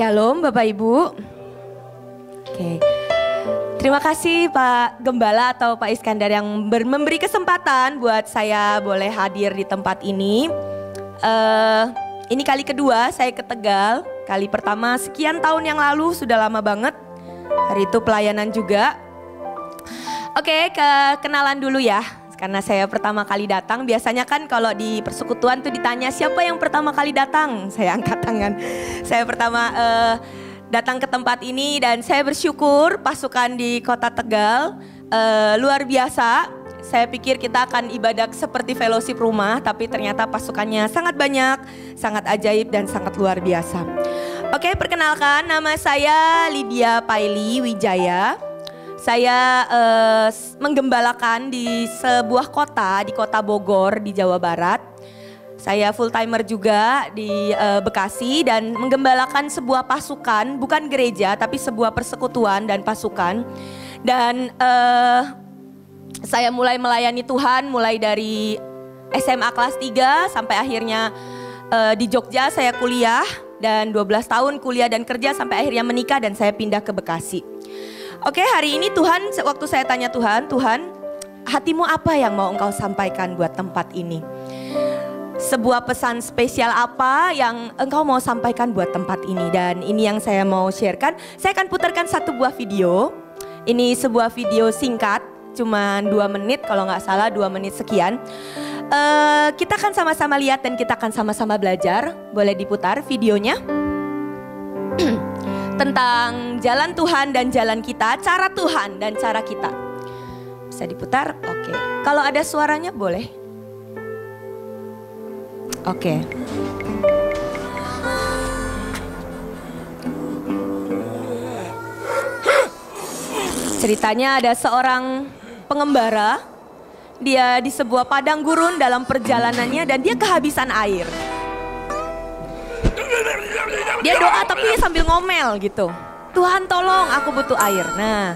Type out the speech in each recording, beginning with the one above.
Shalom Bapak Ibu. Oke. Terima kasih Pak Gembala atau Pak Iskandar yang memberi kesempatan buat saya boleh hadir di tempat ini. Ini kali kedua saya ke Tegal. Kali pertama sekian tahun yang lalu, sudah lama banget. Hari itu pelayanan juga. Oke, kenalan dulu ya. Karena saya pertama kali datang, biasanya kan kalau di persekutuan tuh ditanya siapa yang pertama kali datang. Saya angkat tangan. Saya pertama datang ke tempat ini dan saya bersyukur pasukan di kota Tegal luar biasa. Saya pikir kita akan ibadah seperti fellowship rumah, tapi ternyata pasukannya sangat banyak, sangat ajaib dan sangat luar biasa. Oke, perkenalkan nama saya Lydia Paili Wijaya. Saya menggembalakan di sebuah kota, di kota Bogor di Jawa Barat. Saya full timer juga di Bekasi dan menggembalakan sebuah pasukan, bukan gereja tapi sebuah persekutuan dan pasukan. Dan saya mulai melayani Tuhan mulai dari SMA kelas 3 sampai akhirnya di Jogja saya kuliah dan 12 tahun kuliah dan kerja sampai akhirnya menikah dan saya pindah ke Bekasi. Oke, hari ini Tuhan, waktu saya tanya Tuhan, hatimu apa yang mau engkau sampaikan buat tempat ini? Sebuah pesan spesial apa yang engkau mau sampaikan buat tempat ini? Dan ini yang saya mau sharekan. Saya akan putarkan satu buah video. Ini sebuah video singkat, cuma 2 menit kalau nggak salah, 2 menit sekian. Kita akan sama-sama lihat dan kita akan sama-sama belajar. Boleh diputar videonya? Tentang jalan Tuhan dan jalan kita, cara Tuhan dan cara kita. Bisa diputar? Oke. Kalau ada suaranya boleh? Oke. Ceritanya ada seorang pengembara. Dia di sebuah padang gurun dalam perjalanannya dan dia kehabisan air. Dia doa tapi sambil ngomel gitu. Tuhan tolong, aku butuh air. Nah,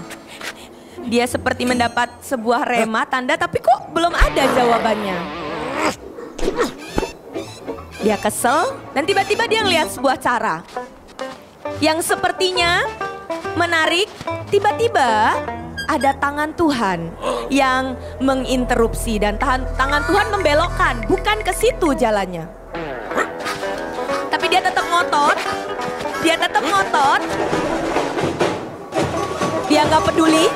dia seperti mendapat sebuah rema, tanda, tapi kok belum ada jawabannya. Dia kesel dan tiba-tiba dia ngelihat sebuah cara yang sepertinya menarik. Tiba-tiba ada tangan Tuhan yang menginterupsi dan tangan Tuhan membelokkan, bukan ke situ jalannya. Tapi dia tetap ngotot. Dia nggak peduli.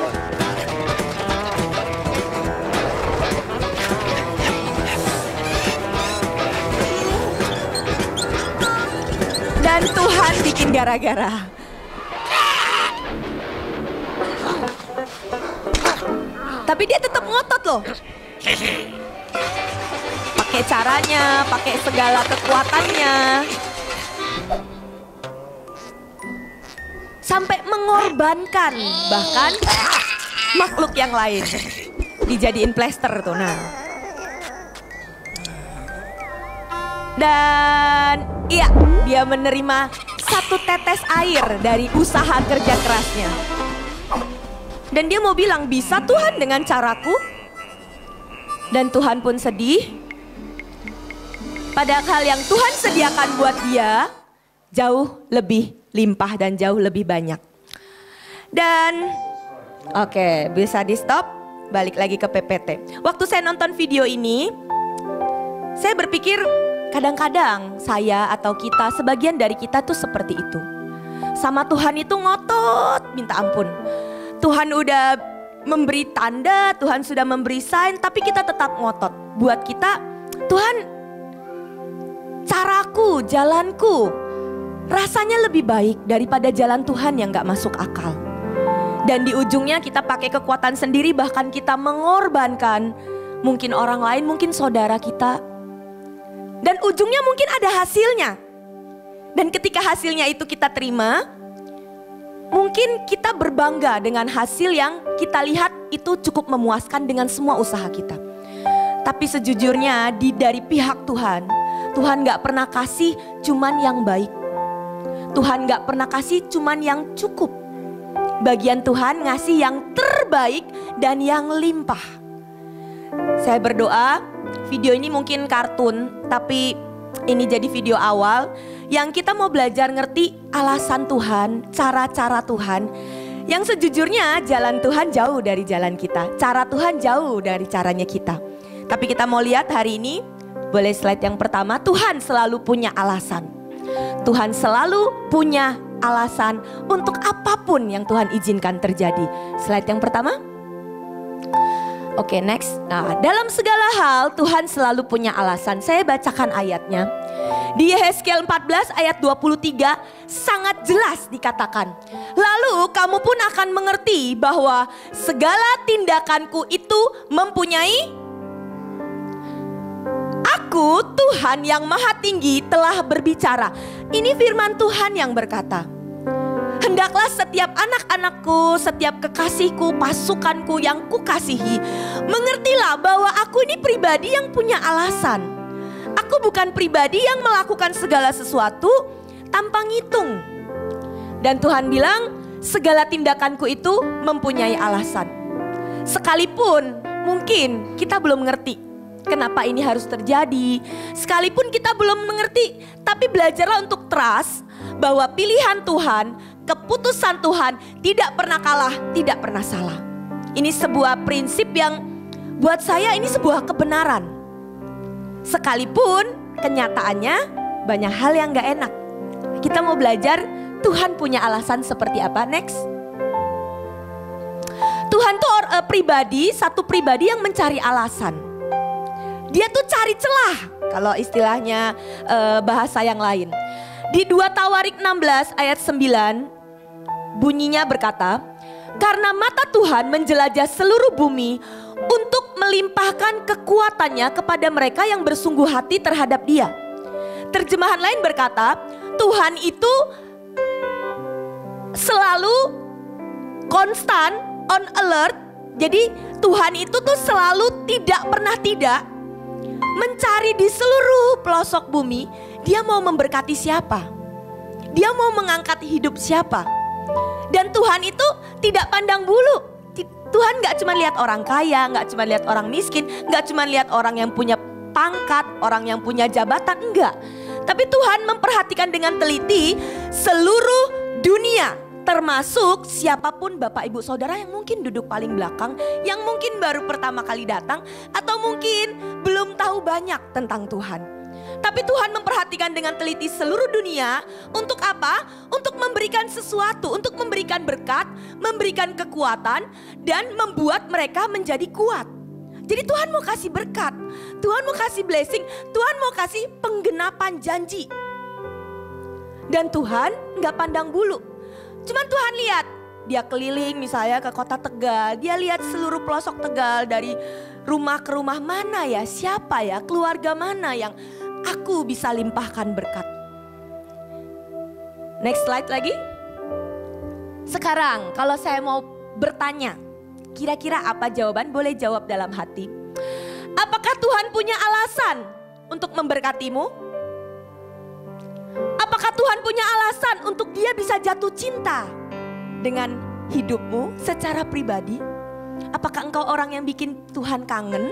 Dan Tuhan bikin gara-gara. Tapi dia tetap ngotot loh. Pakai caranya, pakai segala kekuatannya. Sampai mengorbankan bahkan makhluk yang lain. Dijadiin plester tuh. Nah. Dan iya, dia menerima 1 tetes air dari usaha kerja kerasnya. Dan dia mau bilang, bisa Tuhan dengan caraku? Dan Tuhan pun sedih. Padahal yang Tuhan sediakan buat dia jauh lebih limpah dan jauh lebih banyak. Dan oke, bisa di stop. Balik lagi ke PPT. Waktu saya nonton video ini, saya berpikir kadang-kadang saya atau kita, sebagian dari kita tuh seperti itu. Sama Tuhan itu ngotot minta ampun. Tuhan udah memberi tanda, Tuhan sudah memberi sign, tapi kita tetap ngotot. Buat kita, Tuhan, caraku, jalanku rasanya lebih baik daripada jalan Tuhan yang gak masuk akal. Dan di ujungnya kita pakai kekuatan sendiri, bahkan kita mengorbankan mungkin orang lain, mungkin saudara kita. Dan ujungnya mungkin ada hasilnya. Dan ketika hasilnya itu kita terima, mungkin kita berbangga dengan hasil yang kita lihat itu cukup memuaskan dengan semua usaha kita. Tapi sejujurnya dari pihak Tuhan, Tuhan gak pernah kasih cuman yang baik. Tuhan gak pernah kasih cuman yang cukup. Bagian Tuhan ngasih yang terbaik dan yang limpah. Saya berdoa, video ini mungkin kartun, tapi ini jadi video awal yang kita mau belajar ngerti alasan Tuhan, cara-cara Tuhan. Yang sejujurnya jalan Tuhan jauh dari jalan kita, cara Tuhan jauh dari caranya kita. Tapi kita mau lihat hari ini, boleh slide yang pertama, Tuhan selalu punya alasan. Tuhan selalu punya alasan untuk apapun yang Tuhan izinkan terjadi. Slide yang pertama. Oke, next. Nah, dalam segala hal Tuhan selalu punya alasan. Saya bacakan ayatnya. Di Yehezkiel 14 ayat 23 sangat jelas dikatakan, lalu kamu pun akan mengerti bahwa segala tindakanku itu mempunyai Aku, Tuhan yang Maha Tinggi, telah berbicara. Ini firman Tuhan yang berkata, hendaklah setiap anak-anakku, setiap kekasihku, pasukanku yang kukasihi, mengertilah bahwa aku ini pribadi yang punya alasan. Aku bukan pribadi yang melakukan segala sesuatu tanpa ngitung. Dan Tuhan bilang, segala tindakanku itu mempunyai alasan. Sekalipun mungkin kita belum mengerti kenapa ini harus terjadi, sekalipun kita belum mengerti, tapi belajarlah untuk trust bahwa pilihan Tuhan, keputusan Tuhan tidak pernah kalah, tidak pernah salah. Ini sebuah prinsip yang buat saya ini sebuah kebenaran. Sekalipun kenyataannya banyak hal yang gak enak. Kita mau belajar Tuhan punya alasan seperti apa. Next. Tuhan tuh pribadi, satu pribadi yang mencari alasan. Dia tuh cari celah, kalau istilahnya bahasa yang lain. Di 2 Tawarik 16 ayat 9 bunyinya berkata, karena mata Tuhan menjelajah seluruh bumi untuk melimpahkan kekuatannya kepada mereka yang bersungguh hati terhadap Dia. Terjemahan lain berkata, Tuhan itu selalu konstan, on alert. Jadi Tuhan itu tuh selalu tidak pernah tidak mencari di seluruh pelosok bumi, Dia mau memberkati siapa, Dia mau mengangkat hidup siapa. Dan Tuhan itu tidak pandang bulu. Tuhan gak cuma lihat orang kaya, gak cuma lihat orang miskin, gak cuma lihat orang yang punya pangkat, orang yang punya jabatan, enggak. Tapi Tuhan memperhatikan dengan teliti seluruh dunia, termasuk siapapun Bapak Ibu Saudara yang mungkin duduk paling belakang, yang mungkin baru pertama kali datang, atau mungkin belum tahu banyak tentang Tuhan. Tapi Tuhan memperhatikan dengan teliti seluruh dunia. Untuk apa? Untuk memberikan sesuatu, untuk memberikan berkat, memberikan kekuatan, dan membuat mereka menjadi kuat. Jadi Tuhan mau kasih berkat, Tuhan mau kasih blessing, Tuhan mau kasih penggenapan janji. Dan Tuhan gak pandang bulu. Cuman Tuhan lihat, dia keliling misalnya ke kota Tegal, dia lihat seluruh pelosok Tegal, dari rumah ke rumah, mana ya, siapa ya, keluarga mana yang aku bisa limpahkan berkat. Next slide lagi. Sekarang kalau saya mau bertanya, kira-kira apa jawaban? Boleh jawab dalam hati. Apakah Tuhan punya alasan untuk memberkatimu? Apakah Tuhan punya alasan untuk Dia bisa jatuh cinta dengan hidupmu secara pribadi? Apakah engkau orang yang bikin Tuhan kangen?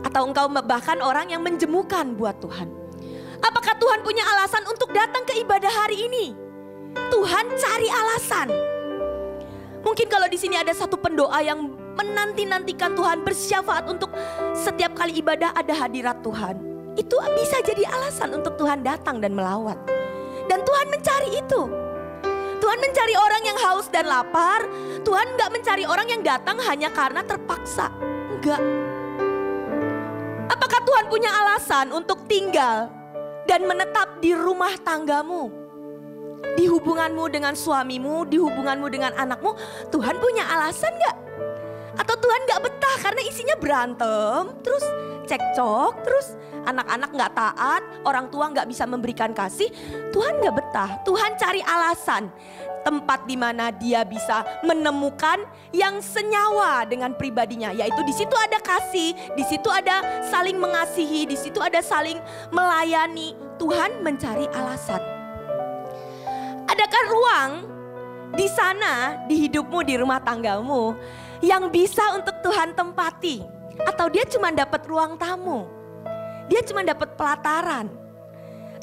Atau engkau bahkan orang yang menjemukan buat Tuhan? Apakah Tuhan punya alasan untuk datang ke ibadah hari ini? Tuhan cari alasan. Mungkin kalau di sini ada satu pendoa yang menanti-nantikan Tuhan, bersyafaat untuk setiap kali ibadah ada hadirat Tuhan. Itu bisa jadi alasan untuk Tuhan datang dan melawat. Dan Tuhan mencari itu. Tuhan mencari orang yang haus dan lapar. Tuhan gak mencari orang yang datang hanya karena terpaksa. Enggak. Apakah Tuhan punya alasan untuk tinggal dan menetap di rumah tanggamu? Di hubunganmu dengan suamimu, di hubunganmu dengan anakmu, Tuhan punya alasan gak? Atau Tuhan gak betah karena isinya berantem, terus cekcok, terus anak-anak gak taat, orang tua gak bisa memberikan kasih. Tuhan gak betah, Tuhan cari alasan, tempat di mana Dia bisa menemukan yang senyawa dengan pribadinya, yaitu di situ ada kasih, di situ ada saling mengasihi, di situ ada saling melayani. Tuhan mencari alasan. Adakah ruang di sana, di hidupmu, di rumah tanggamu yang bisa untuk Tuhan tempati? Atau dia cuma dapat ruang tamu? Dia cuma dapat pelataran.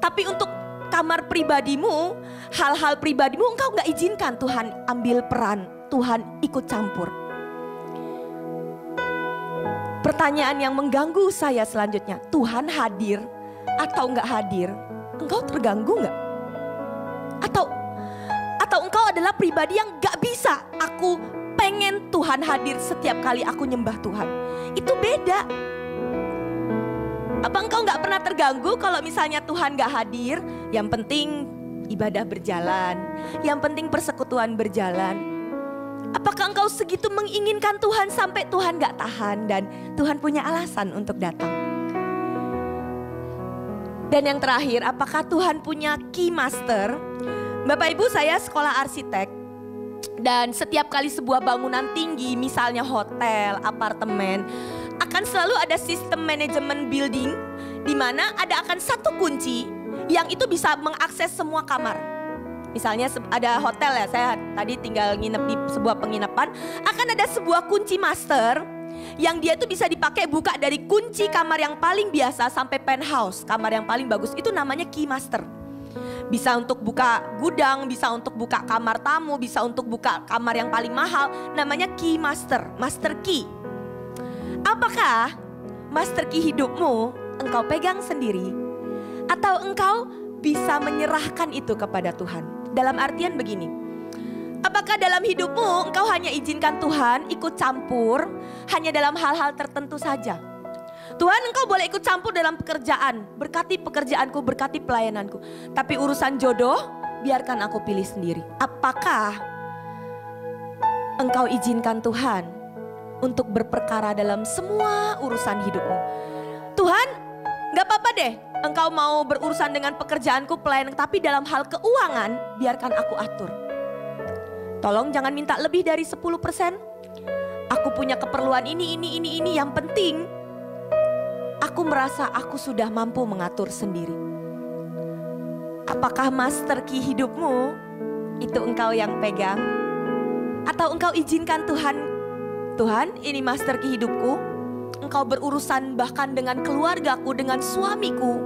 Tapi untuk kamar pribadimu, hal-hal pribadimu engkau gak izinkan Tuhan ambil peran, Tuhan ikut campur. Pertanyaan yang mengganggu saya selanjutnya, Tuhan hadir atau gak hadir? Engkau terganggu gak? Atau engkau adalah pribadi yang gak bisa, aku pengen Tuhan hadir setiap kali aku nyembah Tuhan. Itu beda. Apa engkau gak pernah terganggu kalau misalnya Tuhan gak hadir? Yang penting ibadah berjalan, yang penting persekutuan berjalan. Apakah engkau segitu menginginkan Tuhan sampai Tuhan gak tahan dan Tuhan punya alasan untuk datang? Dan yang terakhir, apakah Tuhan punya key master? Bapak Ibu, saya sekolah arsitek. Dan setiap kali sebuah bangunan tinggi, misalnya hotel, apartemen, akan selalu ada sistem manajemen building di mana akan satu kunci yang itu bisa mengakses semua kamar. Misalnya ada hotel ya, saya tadi tinggal nginep di sebuah penginapan, akan ada sebuah kunci master yang dia itu bisa dipakai buka dari kunci kamar yang paling biasa sampai penthouse, kamar yang paling bagus, itu namanya key master. Bisa untuk buka gudang, bisa untuk buka kamar tamu, bisa untuk buka kamar yang paling mahal, namanya key master, master key. Apakah master key hidupmu engkau pegang sendiri atau engkau bisa menyerahkan itu kepada Tuhan? Dalam artian begini, apakah dalam hidupmu engkau hanya izinkan Tuhan ikut campur hanya dalam hal-hal tertentu saja? Tuhan, engkau boleh ikut campur dalam pekerjaan, berkati pekerjaanku, berkati pelayananku, tapi urusan jodoh biarkan aku pilih sendiri. Apakah engkau izinkan Tuhan untuk berperkara dalam semua urusan hidupmu? Tuhan, gak apa-apa deh engkau mau berurusan dengan pekerjaanku, pelayanan, tapi dalam hal keuangan biarkan aku atur. Tolong jangan minta lebih dari 10%. Aku punya keperluan ini, yang penting aku merasa aku sudah mampu mengatur sendiri. Apakah master key hidupmu itu engkau yang pegang? Atau engkau izinkan Tuhan ini master key hidupku, engkau berurusan bahkan dengan keluargaku, dengan suamiku,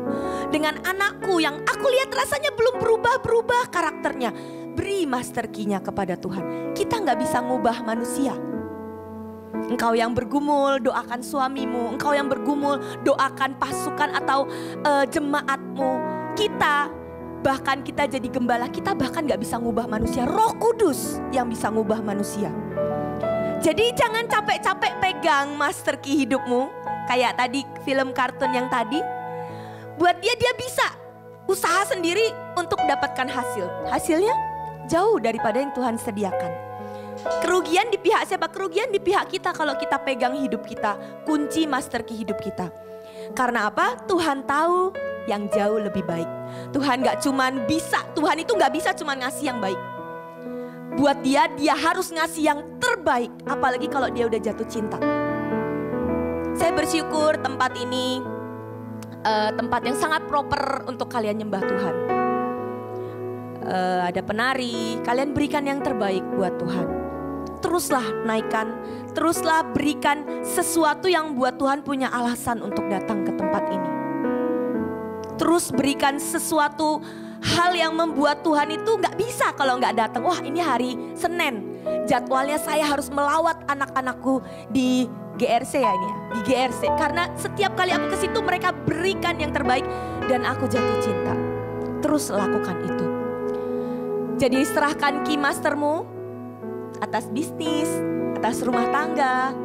dengan anakku yang aku lihat rasanya belum berubah-berubah karakternya. Beri master key-nya kepada Tuhan. Kita gak bisa ngubah manusia. Engkau yang bergumul, doakan suamimu. Engkau yang bergumul, doakan pasukan atau jemaatmu. Kita jadi gembala, kita bahkan gak bisa ngubah manusia. Roh Kudus yang bisa ngubah manusia. Jadi jangan capek-capek pegang master key hidupmu. Kayak tadi film kartun yang tadi. Buat dia bisa usaha sendiri untuk dapatkan hasil. Hasilnya jauh daripada yang Tuhan sediakan. Kerugian di pihak siapa? Kerugian di pihak kita kalau kita pegang hidup kita, kunci master key hidup kita. Karena apa? Tuhan tahu yang jauh lebih baik. Tuhan gak cuman bisa, Tuhan itu gak bisa cuman ngasih yang baik. Buat dia harus ngasih yang terbaik. Apalagi kalau dia udah jatuh cinta. Saya bersyukur tempat ini tempat yang sangat proper untuk kalian nyembah Tuhan. Ada penari, kalian berikan yang terbaik buat Tuhan. Teruslah naikkan, teruslah berikan sesuatu yang buat Tuhan punya alasan untuk datang ke tempat ini. Terus berikan sesuatu hal yang membuat Tuhan itu gak bisa kalau gak datang. Wah, ini hari Senin, jadwalnya saya harus melawat anak-anakku di GRC ya ini ya, di GRC. Karena setiap kali aku ke situ mereka berikan yang terbaik dan aku jatuh cinta. Terus lakukan itu. Jadi serahkan key mastermu atas bisnis, atas rumah tangga,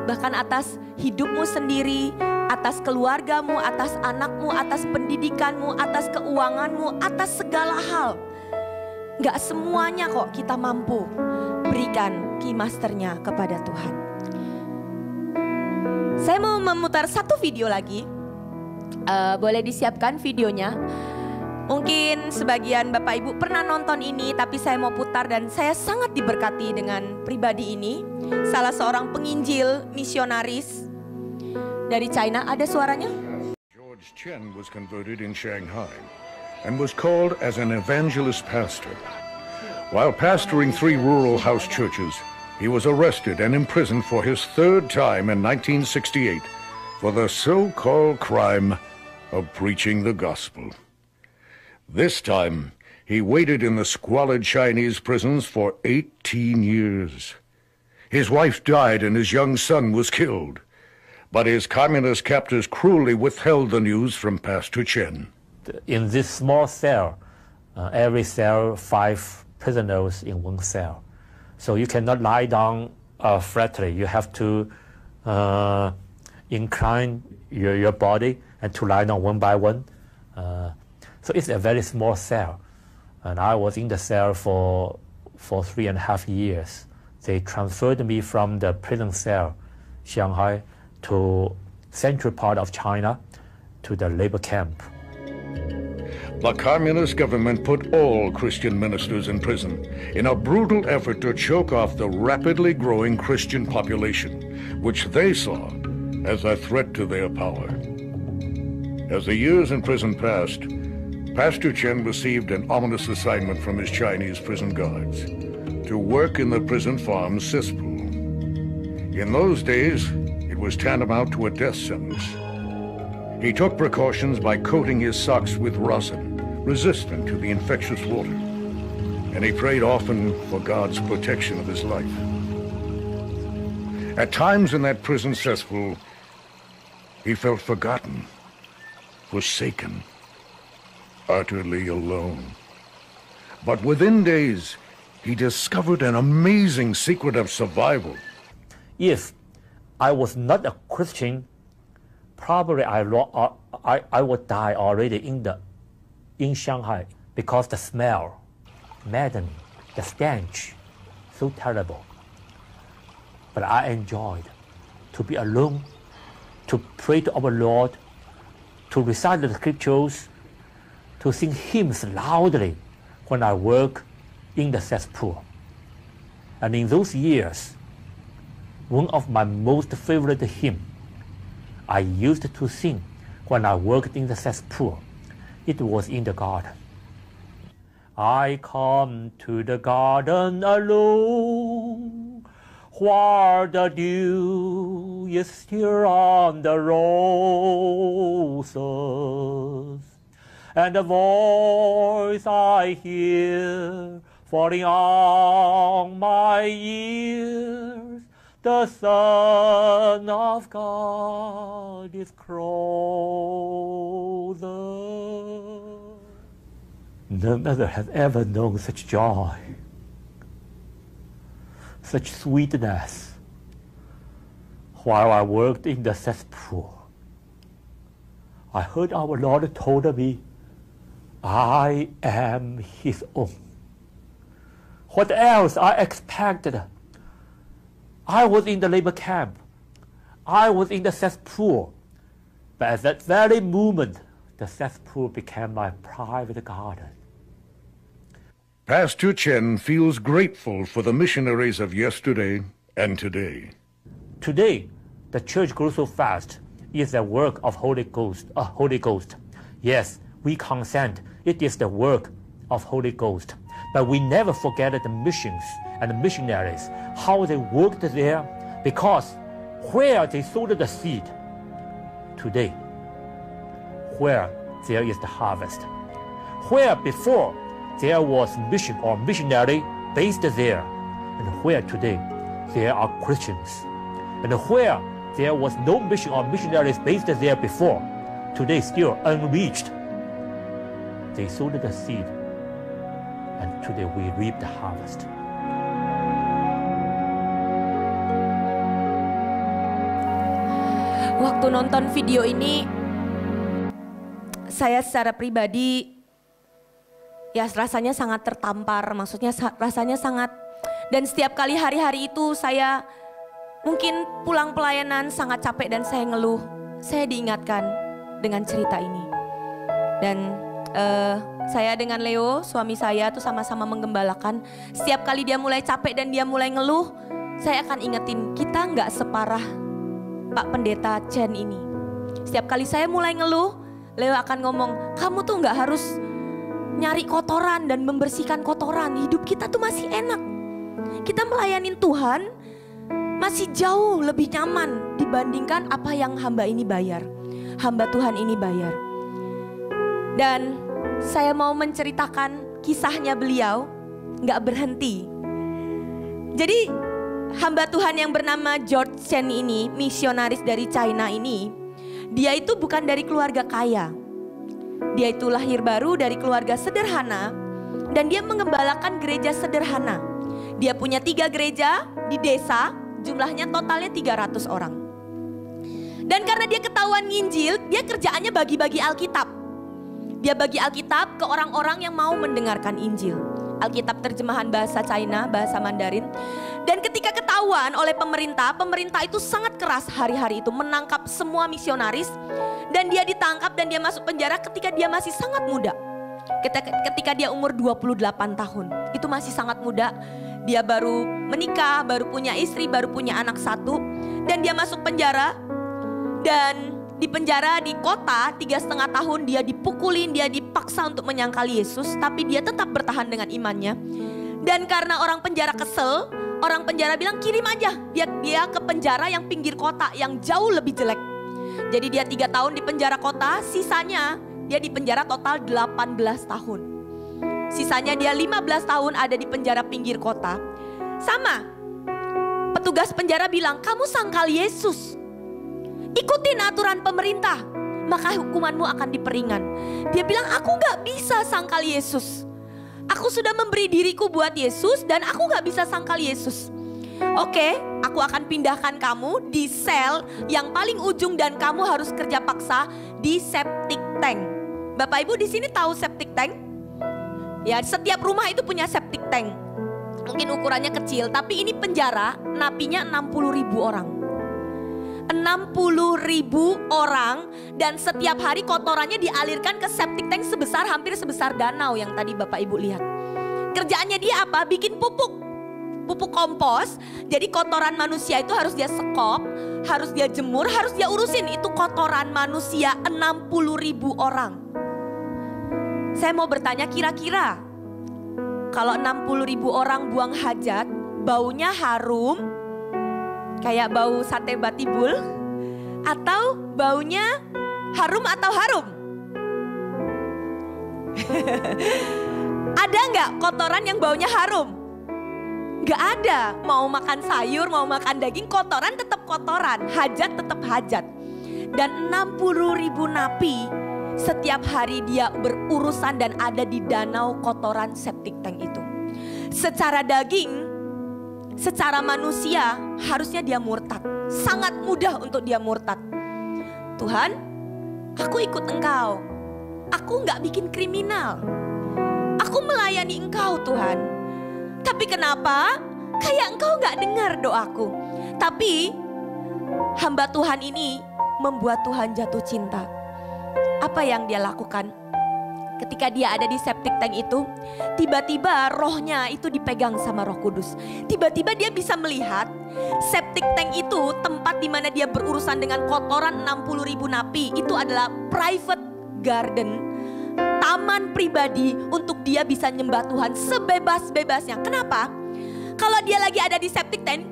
bahkan atas hidupmu sendiri, atas keluargamu, atas anakmu, atas pendidikanmu, atas keuanganmu, atas segala hal. Gak semuanya kok kita mampu berikan key masternya kepada Tuhan. Saya mau memutar satu video lagi. Boleh disiapkan videonya. Mungkin sebagian Bapak Ibu pernah nonton ini, tapi saya mau putar dan saya sangat diberkati dengan pribadi ini. Salah seorang penginjil misionaris dari China. Ada suaranya? George Chen was converted in Shanghai and was called as an evangelist pastor. While pastoring 3 rural house churches, he was arrested and imprisoned for his 3rd time in 1968 for the so-called crime of preaching the gospel. This time, he waited in the squalid Chinese prisons for 18 years. His wife died and his young son was killed. But his communist captors cruelly withheld the news from Pastor Chen. In this small cell, every cell 5 prisoners in one cell. So you cannot lie down flatly. You have to incline your body and to lie down one by one. So it's a very small cell. And I was in the cell for 3.5 years. They transferred me from the prison cell, Shanghai, to central part of China, to the labor camp. The communist government put all Christian ministers in prison in a brutal effort to choke off the rapidly growing Christian population, which they saw as a threat to their power. As the years in prison passed, Pastor Chen received an ominous assignment from his Chinese prison guards to work in the prison farm cesspool. In those days, it was tantamount to a death sentence. He took precautions by coating his socks with rosin, resistant to the infectious water, and he prayed often for God's protection of his life. At times in that prison cesspool, he felt forgotten, forsaken, utterly alone. But within days, he discovered an amazing secret of survival. If I was not a Christian, probably I would die already in Shanghai, because the smell, maddening, the stench, so terrible. But I enjoyed to be alone, to pray to our Lord, to recite the scriptures, to sing hymns loudly when I work in the cesspool. And in those years, one of my most favorite hymns I used to sing when I worked in the cesspool, it was in the garden. I come to the garden alone, where the dew is still on the roses, and the voice I hear falling on my ears, the Son of God is closer. None other has ever known such joy, such sweetness, while I worked in the cesspool. I heard our Lord told me, I am His own. What else I expected? I was in the labor camp. I was in the cesspool. But at that very moment, the cesspool became my private garden. Pastor Chen feels grateful for the missionaries of yesterday and today. Today, the church grows so fast. It's the work of Holy Ghost. Yes, we consent. It is the work of Holy Ghost. But we never forget the missions and the missionaries, how they worked there, because where they sowed the seed, today, where there is the harvest. Where before there was mission or missionary based there, and where today there are Christians. And where there was no mission or missionaries based there before, today still unreached. They sowed the seed, and today we reap the harvest. Waktu nonton video ini, saya secara pribadi ya rasanya sangat tertampar, maksudnya rasanya sangat, dan setiap kali hari-hari itu saya mungkin pulang pelayanan sangat capek dan saya ngeluh, saya diingatkan dengan cerita ini. Dan saya dengan Leo, suami saya tuh sama-sama menggembalakan, setiap kali dia mulai capek dan dia mulai ngeluh, saya akan ingetin, kita nggak separah Pak Pendeta Chen ini. Setiap kali saya mulai ngeluh, Leo akan ngomong, kamu tuh nggak harus nyari kotoran dan membersihkan kotoran. Hidup kita tuh masih enak. Kita melayanin Tuhan masih jauh lebih nyaman dibandingkan apa yang hamba ini bayar. Hamba Tuhan ini bayar. Dan saya mau menceritakan kisahnya beliau, gak berhenti. Jadi hamba Tuhan yang bernama George Chen ini, misionaris dari China ini, dia itu bukan dari keluarga kaya. Dia itu lahir baru dari keluarga sederhana, dan dia mengembalakan gereja sederhana. Dia punya 3 gereja di desa, jumlahnya totalnya 300 orang. Dan karena dia ketahuan nginjil, dia kerjaannya bagi-bagi Alkitab. Dia bagi Alkitab ke orang-orang yang mau mendengarkan Injil. Alkitab terjemahan bahasa China, bahasa Mandarin. Dan ketika ketahuan oleh pemerintah itu sangat keras hari-hari itu menangkap semua misionaris. Dan dia ditangkap dan dia masuk penjara ketika dia masih sangat muda. Ketika dia umur 28 tahun, itu masih sangat muda. Dia baru menikah, baru punya istri, baru punya anak 1. Dan dia masuk penjara. Dan di penjara di kota 3,5 tahun dia dipukulin, dia dipaksa untuk menyangkali Yesus. Tapi dia tetap bertahan dengan imannya. Dan karena orang penjara kesel, orang penjara bilang kirim aja dia ke penjara yang pinggir kota yang jauh lebih jelek. Jadi dia 3 tahun di penjara kota, sisanya dia di penjara total 18 tahun. Sisanya dia 15 tahun ada di penjara pinggir kota. Sama, petugas penjara bilang, kamu sangkal Yesus, ikutin aturan pemerintah, maka hukumanmu akan diperingan. Dia bilang, aku gak bisa sangkal Yesus. Aku sudah memberi diriku buat Yesus dan aku gak bisa sangkal Yesus. Oke, aku akan pindahkan kamu di sel yang paling ujung dan kamu harus kerja paksa di septic tank. Bapak Ibu di sini tahu septic tank? Ya, setiap rumah itu punya septic tank. Mungkin ukurannya kecil, tapi ini penjara, napinya 60.000 orang. 60.000 orang dan setiap hari kotorannya dialirkan ke septic tank hampir sebesar danau yang tadi Bapak Ibu lihat. Kerjaannya dia apa? Bikin pupuk kompos. Jadi kotoran manusia itu harus dia sekop, harus dia jemur, harus dia urusin. Itu kotoran manusia 60.000 orang. Saya mau bertanya, kira-kira kalau 60.000 orang buang hajat, baunya harum kayak bau sate batibul, atau baunya harum atau harum? Ada nggak kotoran yang baunya harum? Nggak ada. Mau makan sayur, mau makan daging, kotoran tetap kotoran, hajat tetap hajat. Dan 60.000 napi setiap hari dia berurusan dan ada di danau kotoran septic tank itu. Secara daging, secara manusia harusnya dia murtad. Sangat mudah untuk dia murtad. Tuhan, aku ikut Engkau. Aku gak bikin kriminal. Aku melayani Engkau Tuhan. Tapi kenapa? Kayak Engkau gak dengar doaku. Tapi hamba Tuhan ini membuat Tuhan jatuh cinta. Apa yang dia lakukan? Ketika dia ada di septic tank itu, tiba-tiba rohnya itu dipegang sama Roh Kudus. Tiba-tiba dia bisa melihat septic tank itu tempat di mana dia berurusan dengan kotoran 60.000 napi. Itu adalah private garden, taman pribadi untuk dia bisa nyembah Tuhan sebebas-bebasnya. Kenapa? Kalau dia lagi ada di septic tank,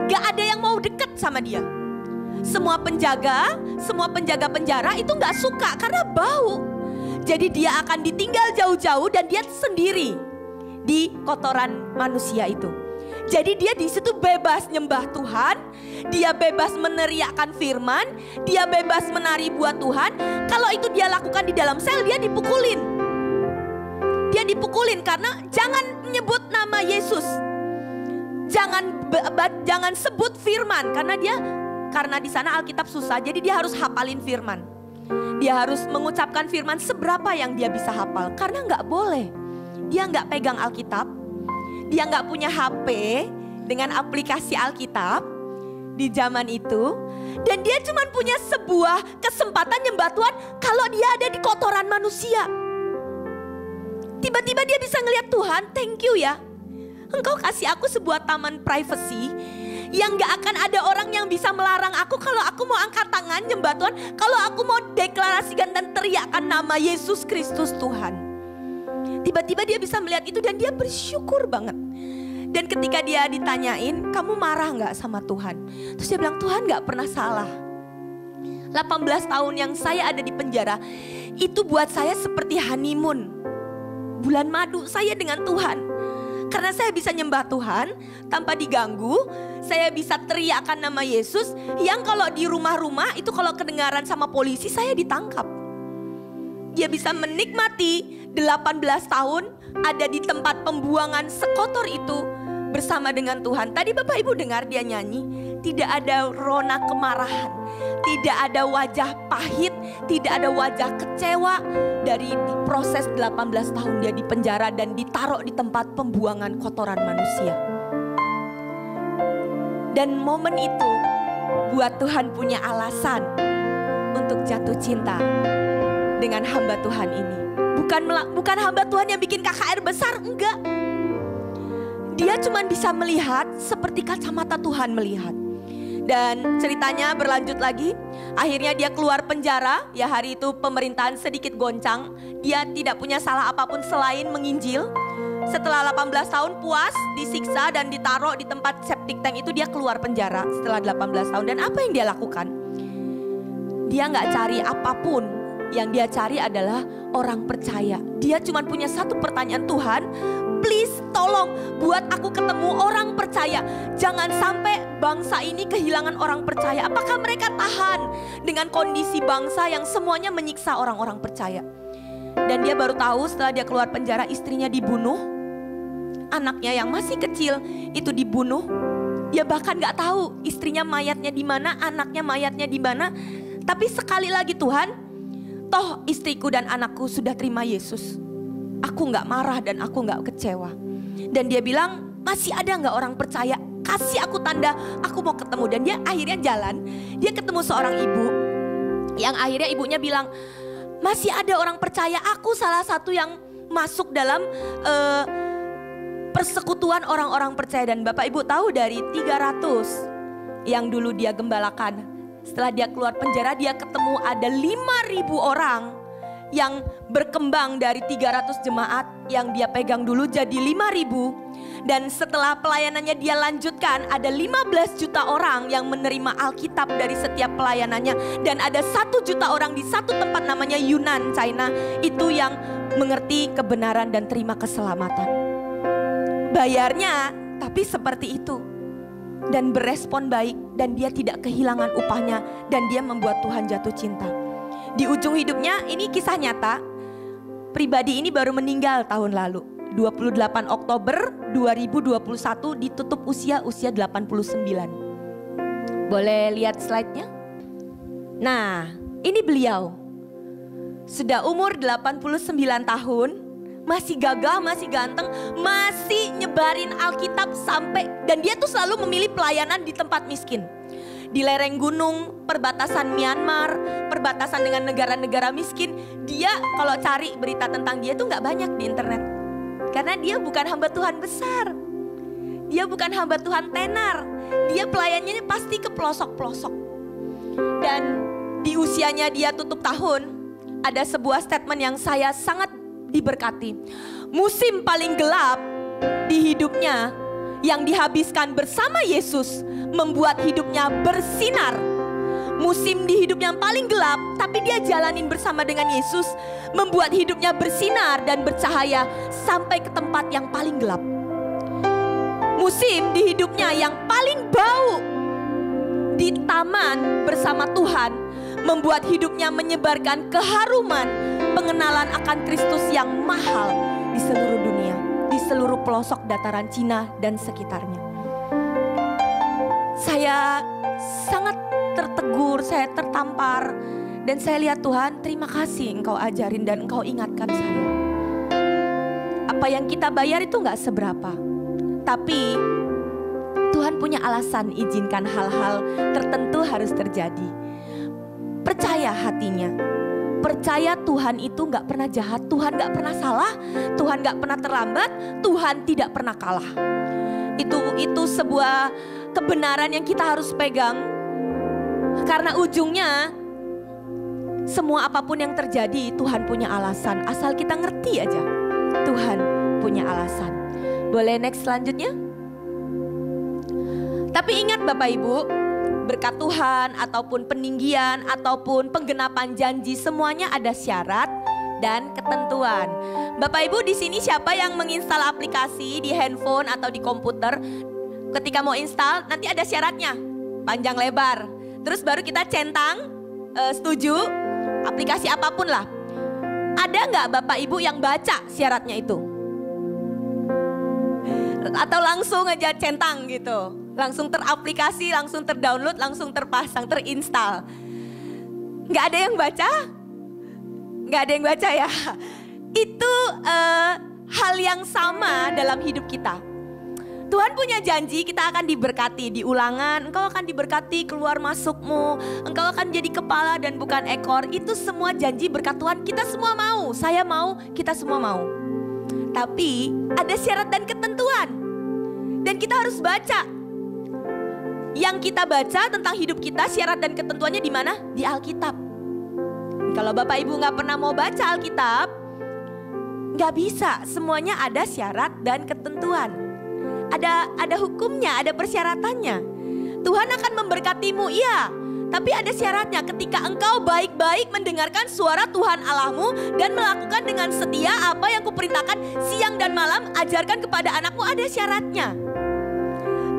gak ada yang mau deket sama dia. Semua penjaga penjara itu gak suka karena bau. Jadi dia akan ditinggal jauh-jauh dan dia sendiri di kotoran manusia itu. Jadi dia di situ bebas nyembah Tuhan, dia bebas meneriakkan firman, dia bebas menari buat Tuhan. Kalau itu dia lakukan di dalam sel, dia dipukulin. Dia dipukulin karena jangan menyebut nama Yesus. Jangan sebut firman karena di sana Alkitab susah, jadi dia harus hafalin firman. Dia harus mengucapkan firman seberapa yang dia bisa hafal. Karena gak boleh. Dia gak pegang Alkitab. Dia gak punya HP dengan aplikasi Alkitab di zaman itu. Dan dia cuma punya sebuah kesempatan nyembah Tuhan kalau dia ada di kotoran manusia. Tiba-tiba dia bisa ngeliat Tuhan, thank you ya. Engkau kasih aku sebuah taman privacy yang gak akan ada orang yang bisa melarang aku kalau aku mau angkat tangan nyembah Tuhan, kalau aku mau deklarasikan dan teriakkan nama Yesus Kristus Tuhan. Tiba-tiba dia bisa melihat itu dan dia bersyukur banget. Dan ketika dia ditanyain, kamu marah gak sama Tuhan? Terus dia bilang, Tuhan gak pernah salah. 18 tahun yang saya ada di penjara itu buat saya seperti honeymoon, bulan madu saya dengan Tuhan. Karena saya bisa nyembah Tuhan tanpa diganggu. Saya bisa teriakkan nama Yesus, yang kalau di rumah-rumah itu kalau kedengaran sama polisi saya ditangkap. Dia bisa menikmati 18 tahun ada di tempat pembuangan sekotor itu bersama dengan Tuhan. Tadi Bapak Ibu dengar dia nyanyi, tidak ada rona kemarahan, tidak ada wajah pahit, tidak ada wajah kecewa. Dari proses 18 tahun dia di penjara dan ditaruh di tempat pembuangan kotoran manusia. Dan momen itu buat Tuhan punya alasan untuk jatuh cinta dengan hamba Tuhan ini. Bukan hamba Tuhan yang bikin KKR besar, enggak. Dia cuma bisa melihat seperti kacamata Tuhan melihat. Dan ceritanya berlanjut lagi. Akhirnya dia keluar penjara. Ya, hari itu pemerintahan sedikit goncang. Dia tidak punya salah apapun selain menginjil. Setelah 18 tahun puas, disiksa dan ditaruh di tempat septic tank itu, dia keluar penjara setelah 18 tahun. Dan apa yang dia lakukan? Dia gak cari apapun. Yang dia cari adalah orang percaya. Dia cuma punya satu pertanyaan, Tuhan, please tolong buat aku ketemu orang percaya. Jangan sampai bangsa ini kehilangan orang percaya. Apakah mereka tahan dengan kondisi bangsa yang semuanya menyiksa orang-orang percaya? Dan dia baru tahu setelah dia keluar penjara, istrinya dibunuh, anaknya yang masih kecil itu dibunuh. Dia bahkan gak tahu istrinya mayatnya di mana, anaknya mayatnya di mana. Tapi sekali lagi, Tuhan, toh istriku dan anakku sudah terima Yesus. Aku gak marah dan aku gak kecewa. Dan dia bilang, masih ada gak orang percaya? Kasih aku tanda, aku mau ketemu. Dan dia akhirnya jalan. Dia ketemu seorang ibu, yang akhirnya ibunya bilang, masih ada orang percaya. Aku salah satu yang masuk dalam persekutuan orang-orang percaya. Dan Bapak Ibu tahu dari 300 yang dulu dia gembalakan, setelah dia keluar penjara, dia ketemu ada 5.000 orang yang berkembang dari 300 jemaat yang dia pegang dulu jadi 5.000. Dan setelah pelayanannya dia lanjutkan, ada 15 juta orang yang menerima Alkitab dari setiap pelayanannya. Dan ada 1 juta orang di satu tempat namanya Yunan, China, itu yang mengerti kebenaran dan terima keselamatan. Bayarnya tapi seperti itu. Dan berespon baik, dan dia tidak kehilangan upahnya, dan dia membuat Tuhan jatuh cinta. Di ujung hidupnya, ini kisah nyata, pribadi ini baru meninggal tahun lalu, 28 Oktober 2021, ditutup usia 89. Boleh lihat slide-nya? Nah, ini beliau. Sudah umur 89 tahun, masih gagah, masih ganteng, masih nyebarin Alkitab sampai, dan dia tuh selalu memilih pelayanan di tempat miskin. Di lereng gunung, perbatasan Myanmar, perbatasan dengan negara-negara miskin. Dia kalau cari berita tentang dia tuh gak banyak di internet. Karena dia bukan hamba Tuhan besar. Dia bukan hamba Tuhan tenar. Dia pelayanannya pasti ke pelosok-pelosok. Dan di usianya dia tutup tahun, ada sebuah statement yang saya sangat diberkati. Musim paling gelap di hidupnya yang dihabiskan bersama Yesus membuat hidupnya bersinar. Musim di hidupnya yang paling gelap, tapi dia jalanin bersama dengan Yesus, membuat hidupnya bersinar dan bercahaya sampai ke tempat yang paling gelap. Musim di hidupnya yang paling bau di taman bersama Tuhan, membuat hidupnya menyebarkan keharuman pengenalan akan Kristus yang mahal di seluruh dunia, di seluruh pelosok dataran Cina dan sekitarnya. Saya sangat tertegur, saya tertampar, dan saya lihat Tuhan, terima kasih Engkau ajarin dan Engkau ingatkan saya. Apa yang kita bayar itu gak seberapa, tapi Tuhan punya alasan izinkan hal-hal tertentu harus terjadi. Percaya hatinya, percaya Tuhan itu gak pernah jahat, Tuhan gak pernah salah, Tuhan gak pernah terlambat, Tuhan tidak pernah kalah. Itu sebuah kebenaran yang kita harus pegang. Karena ujungnya semua apapun yang terjadi Tuhan punya alasan. Asal kita ngerti aja Tuhan punya alasan. Boleh next selanjutnya. Tapi ingat Bapak Ibu, berkat Tuhan, ataupun peninggian, ataupun penggenapan janji, semuanya ada syarat dan ketentuan. Bapak Ibu di sini siapa yang menginstal aplikasi di handphone atau di komputer? Ketika mau install nanti ada syaratnya, panjang lebar. Terus baru kita centang, setuju, aplikasi apapun lah. Ada nggak Bapak Ibu yang baca syaratnya itu? Atau langsung aja centang gitu, langsung teraplikasi, langsung terdownload, langsung terpasang, terinstall. Nggak ada yang baca? Nggak ada yang baca ya? Itu hal yang sama dalam hidup kita. Tuhan punya janji kita akan diberkati. Di Ulangan, engkau akan diberkati keluar masukmu, engkau akan jadi kepala dan bukan ekor. Itu semua janji berkat Tuhan, kita semua mau. Saya mau, kita semua mau. Tapi ada syarat dan ketentuan, dan kita harus baca. Yang kita baca tentang hidup kita, syarat dan ketentuannya di mana? Di Alkitab. Kalau Bapak Ibu gak pernah mau baca Alkitab, gak bisa. Semuanya ada syarat dan ketentuan. Ada hukumnya, ada persyaratannya. Tuhan akan memberkatimu, iya. Tapi ada syaratnya. Ketika engkau baik-baik mendengarkan suara Tuhan Allahmu dan melakukan dengan setia apa yang kuperintahkan siang dan malam, ajarkan kepada anakmu, ada syaratnya.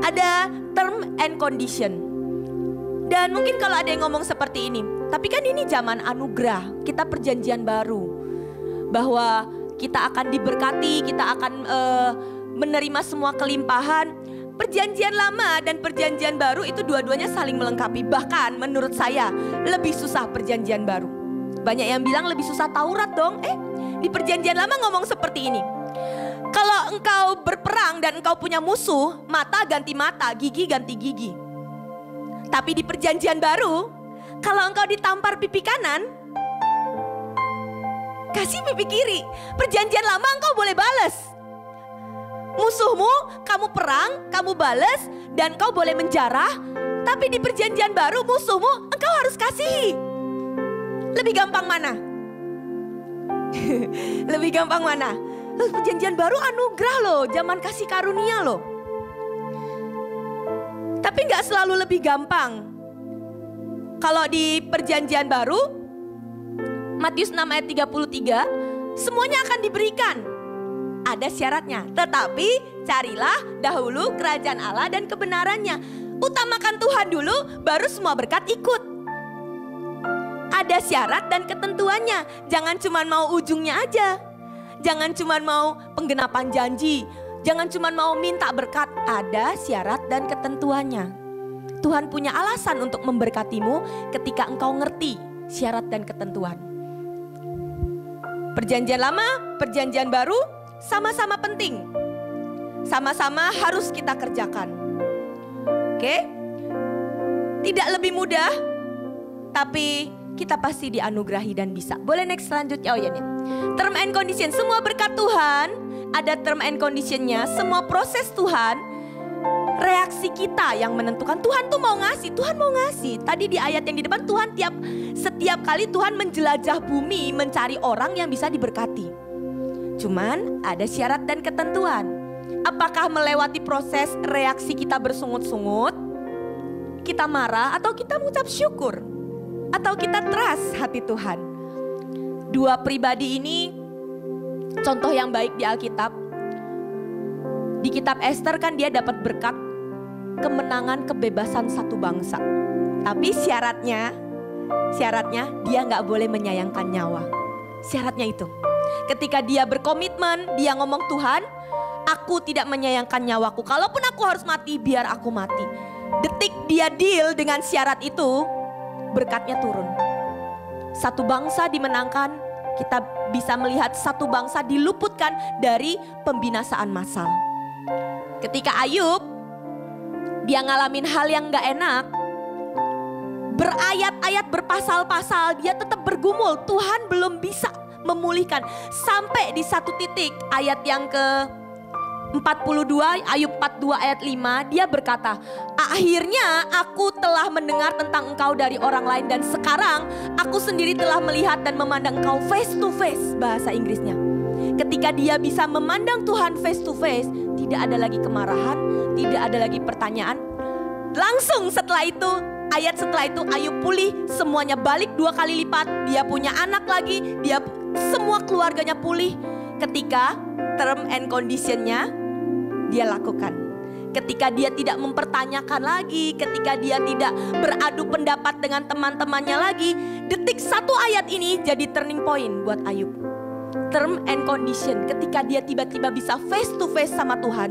Ada term and condition. Dan mungkin kalau ada yang ngomong seperti ini, tapi kan ini zaman anugerah, kita perjanjian baru, bahwa kita akan diberkati, kita akan menerima semua kelimpahan. Perjanjian lama dan perjanjian baru itu dua-duanya saling melengkapi. Bahkan menurut saya lebih susah perjanjian baru. Banyak yang bilang lebih susah Taurat dong. Di perjanjian lama ngomong seperti ini. Kalau engkau berperang dan engkau punya musuh, mata ganti mata, gigi ganti gigi. Tapi di perjanjian baru, kalau engkau ditampar pipi kanan, kasih pipi kiri. Perjanjian lama engkau boleh balas. Musuhmu, kamu perang, kamu balas, dan kau boleh menjarah. Tapi di perjanjian baru musuhmu, engkau harus kasihi. Lebih gampang mana? Lebih gampang mana? Perjanjian baru anugerah loh, zaman kasih karunia loh. Tapi gak selalu lebih gampang. Kalau di perjanjian baru, Matius 6 ayat 33, semuanya akan diberikan. Ada syaratnya, tetapi carilah dahulu kerajaan Allah dan kebenarannya. Utamakan Tuhan dulu, baru semua berkat ikut. Ada syarat dan ketentuannya. Jangan cuma mau ujungnya aja. Jangan cuma mau penggenapan janji. Jangan cuma mau minta berkat. Ada syarat dan ketentuannya. Tuhan punya alasan untuk memberkatimu ketika engkau ngerti syarat dan ketentuan. Perjanjian lama, perjanjian baru, sama-sama penting, sama-sama harus kita kerjakan. Oke? Tidak lebih mudah, tapi kita pasti dianugerahi dan bisa. Boleh next selanjutnya, oh ya nih. Term and condition, semua berkat Tuhan ada term and conditionnya. Semua proses Tuhan, reaksi kita yang menentukan. Tuhan tuh mau ngasih, Tuhan mau ngasih. Tadi di ayat yang di depan, Tuhan setiap kali Tuhan menjelajah bumi mencari orang yang bisa diberkati. Cuman ada syarat dan ketentuan. Apakah melewati proses reaksi kita bersungut-sungut, kita marah, atau kita mengucap syukur, atau kita trust hati Tuhan. Dua pribadi ini contoh yang baik di Alkitab. Di kitab Ester kan dia dapat berkat kemenangan kebebasan satu bangsa. Tapi syaratnya dia gak boleh menyayangkan nyawa. Syaratnya itu. Ketika dia berkomitmen, dia ngomong, Tuhan, aku tidak menyayangkan nyawaku. Kalaupun aku harus mati, biar aku mati. Detik dia deal dengan syarat itu, berkatnya turun. Satu bangsa dimenangkan, kita bisa melihat satu bangsa diluputkan dari pembinasaan massal. Ketika Ayub, dia ngalamin hal yang gak enak, berayat-ayat, berpasal-pasal, dia tetap bergumul, Tuhan belum bisa memulihkan. Sampai di satu titik ayat yang ke 42, Ayub 42 ayat 5, dia berkata, akhirnya aku telah mendengar tentang engkau dari orang lain, dan sekarang aku sendiri telah melihat dan memandang engkau face to face. Bahasa Inggrisnya, ketika dia bisa memandang Tuhan face to face, tidak ada lagi kemarahan, tidak ada lagi pertanyaan. Langsung setelah itu ayat setelah itu Ayub pulih, semuanya balik 2 kali lipat. Dia punya anak lagi, semua keluarganya pulih ketika term and conditionnya dia lakukan. Ketika dia tidak mempertanyakan lagi, ketika dia tidak beradu pendapat dengan teman-temannya lagi. Detik 1 ayat ini jadi turning point buat Ayub. Term and condition, ketika dia tiba-tiba bisa face to face sama Tuhan.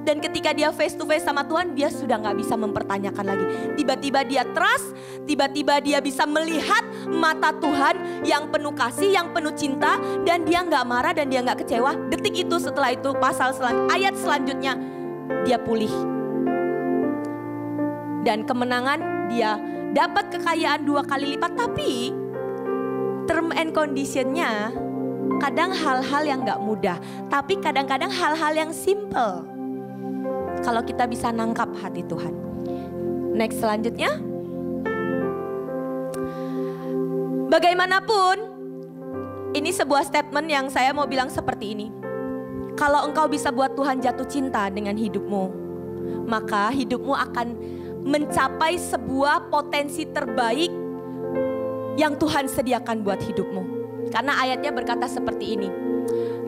Dan ketika dia face to face sama Tuhan, dia sudah gak bisa mempertanyakan lagi. Tiba-tiba dia trust, tiba-tiba dia bisa melihat mata Tuhan yang penuh kasih, yang penuh cinta. Dan dia gak marah dan dia gak kecewa. Detik itu, setelah itu ayat selanjutnya dia pulih. Dan kemenangan, dia dapat kekayaan 2 kali lipat. Tapi term and conditionnya kadang hal-hal yang gak mudah, tapi kadang-kadang hal-hal yang simple. Kalau kita bisa nangkap hati Tuhan. Next selanjutnya. Bagaimanapun, ini sebuah statement yang saya mau bilang seperti ini. Kalau engkau bisa buat Tuhan jatuh cinta dengan hidupmu, maka hidupmu akan mencapai sebuah potensi terbaik yang Tuhan sediakan buat hidupmu. Karena ayatnya berkata seperti ini.